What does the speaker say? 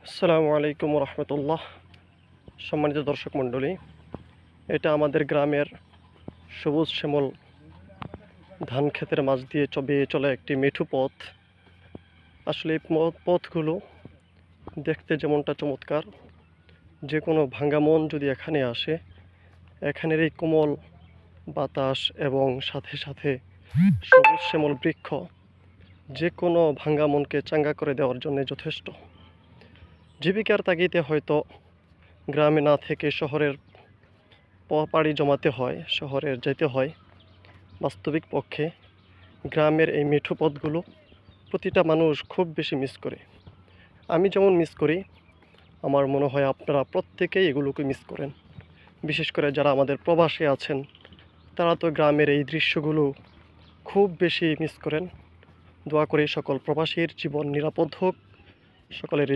আসসালামু আলাইকুম রহমতুল্লাহ। সম্মানিত দর্শক মণ্ডলী, এটা আমাদের গ্রামের সবুজ শ্যামল ধান ক্ষেতের মাঝ দিয়ে বেয়ে চলে একটি মেঠু পথ। আসলে এই পথগুলো দেখতে যেমনটা চমৎকার, যে কোনো ভাঙ্গা মন যদি এখানে আসে, এখানের এই কোমল বাতাস এবং সাথে সাথে সবুজ শ্যামল বৃক্ষ যে কোনো ভাঙ্গা মনকে চাঙ্গা করে দেওয়ার জন্য যথেষ্ট। জীবিকার তাগিদে হয়তো গ্রামে না থেকে শহরের পাড়ি জমাতে হয়, শহরে যেতে হয়। বাস্তবিক পক্ষে গ্রামের এই মেঠো পথগুলো প্রতিটা মানুষ খুব বেশি মিস করে। আমি যেমন মিস করি, আমার মনে হয় আপনারা প্রত্যেকেই এগুলোকে মিস করেন। বিশেষ করে যারা আমাদের প্রবাসে আছেন, তারা তো গ্রামের এই দৃশ্যগুলো খুব বেশি মিস করেন। দোয়া করি সকল প্রবাসীর জীবন নিরাপদ হোক, সকলের